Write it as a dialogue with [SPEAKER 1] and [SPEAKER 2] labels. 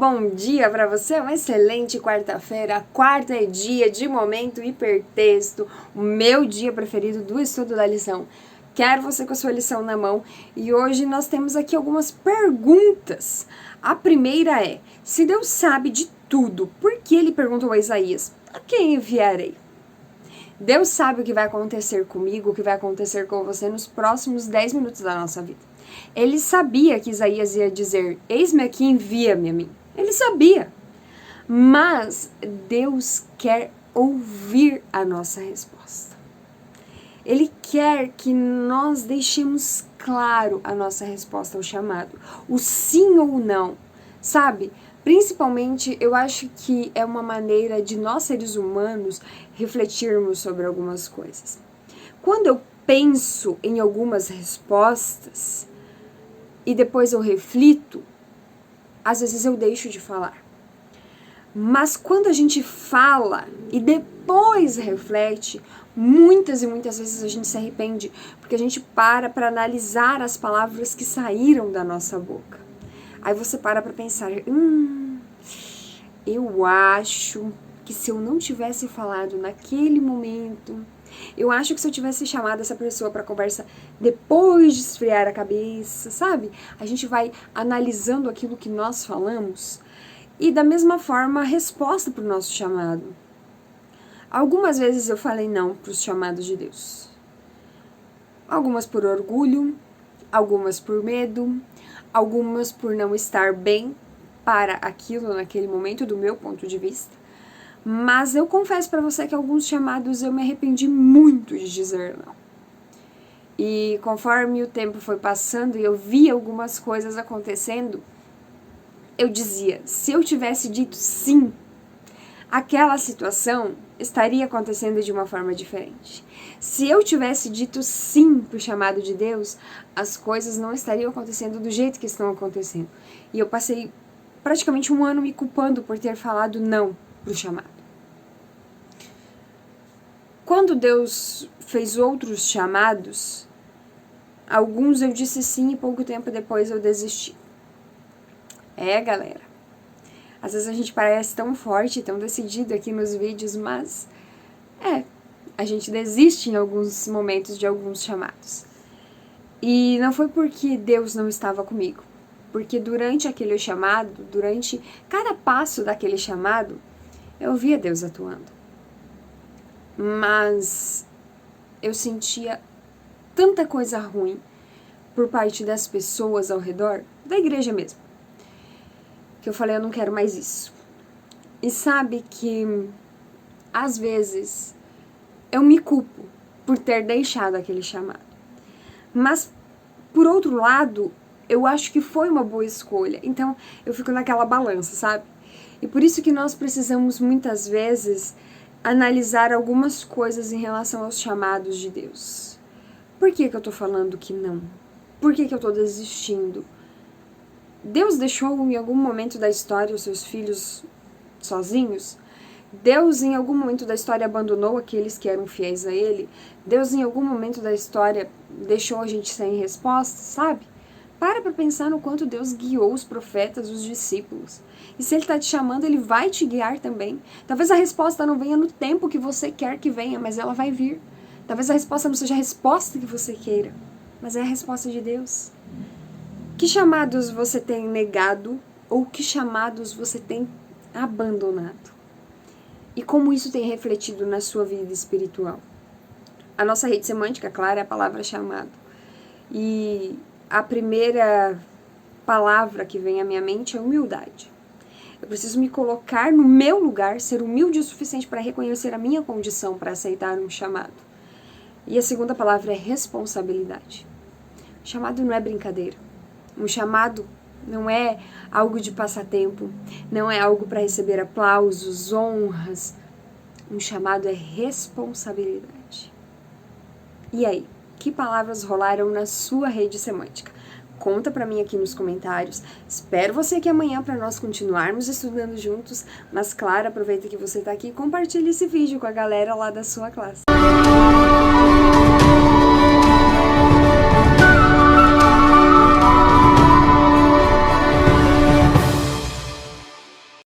[SPEAKER 1] Bom dia para você, uma excelente quarta-feira. Quarta é dia de momento hipertexto, o meu dia preferido do estudo da lição. Quero você com a sua lição na mão e hoje nós temos aqui algumas perguntas. A primeira é: se Deus sabe de tudo, por que ele perguntou a Isaías: a quem enviarei? Deus sabe o que vai acontecer comigo, o que vai acontecer com você nos próximos 10 minutos da nossa vida. Ele sabia que Isaías ia dizer: eis-me aqui, envia-me a mim. Ele sabia. Mas Deus quer ouvir a nossa resposta. Ele quer que nós deixemos claro a nossa resposta ao chamado. O sim ou não, sabe? Principalmente, eu acho que é uma maneira de nós, seres humanos, refletirmos sobre algumas coisas. Quando eu penso em algumas respostas e depois eu reflito, às vezes eu deixo de falar. Mas quando a gente fala e depois reflete, muitas e muitas vezes a gente se arrepende, porque a gente para analisar as palavras que saíram da nossa boca. Aí você para pensar, eu acho que se eu não tivesse falado naquele momento, eu acho que se eu tivesse chamado essa pessoa para conversa depois de esfriar a cabeça, sabe? A gente vai analisando aquilo que nós falamos e da mesma forma a resposta para o nosso chamado. Algumas vezes eu falei não para os chamados de Deus. Algumas por orgulho, algumas por medo, algumas por não estar bem para aquilo naquele momento, do meu ponto de vista. Mas eu confesso para você que alguns chamados eu me arrependi muito de dizer não. E conforme o tempo foi passando e eu via algumas coisas acontecendo, eu dizia, se eu tivesse dito sim, aquela situação estaria acontecendo de uma forma diferente. Se eu tivesse dito sim para o chamado de Deus, as coisas não estariam acontecendo do jeito que estão acontecendo. E eu passei praticamente um ano me culpando por ter falado não para o chamado. Quando Deus fez outros chamados, alguns eu disse sim e pouco tempo depois eu desisti. Galera, às vezes a gente parece tão forte, tão decidido aqui nos vídeos, mas a gente desiste em alguns momentos de alguns chamados. E não foi porque Deus não estava comigo, porque durante aquele chamado, durante cada passo daquele chamado, eu via Deus atuando. Mas eu sentia tanta coisa ruim por parte das pessoas ao redor, da igreja mesmo, que eu falei, eu não quero mais isso. E sabe que, às vezes, eu me culpo por ter deixado aquele chamado. Mas, por outro lado, eu acho que foi uma boa escolha. Então, eu fico naquela balança, sabe? E por isso que nós precisamos, muitas vezes, analisar algumas coisas em relação aos chamados de Deus. Por que eu tô falando que não? Por que eu tô desistindo? Deus deixou em algum momento da história os seus filhos sozinhos? Deus em algum momento da história abandonou aqueles que eram fiéis a Ele? Deus em algum momento da história deixou a gente sem resposta, sabe? Para pensar no quanto Deus guiou os profetas, os discípulos. E se Ele está te chamando, Ele vai te guiar também. Talvez a resposta não venha no tempo que você quer que venha, mas ela vai vir. Talvez a resposta não seja a resposta que você queira, mas é a resposta de Deus. Que chamados você tem negado ou que chamados você tem abandonado? E como isso tem refletido na sua vida espiritual? A nossa rede semântica, claro, é a palavra chamado. E a primeira palavra que vem à minha mente é humildade. Eu preciso me colocar no meu lugar, ser humilde o suficiente para reconhecer a minha condição para aceitar um chamado. E a segunda palavra é responsabilidade. O chamado não é brincadeira. Um chamado não é algo de passatempo, não é algo para receber aplausos, honras. Um chamado é responsabilidade. E aí, que palavras rolaram na sua rede semântica? Conta pra mim aqui nos comentários. Espero você aqui amanhã para nós continuarmos estudando juntos. Mas claro, aproveita que você tá aqui e compartilha esse vídeo com a galera lá da sua classe.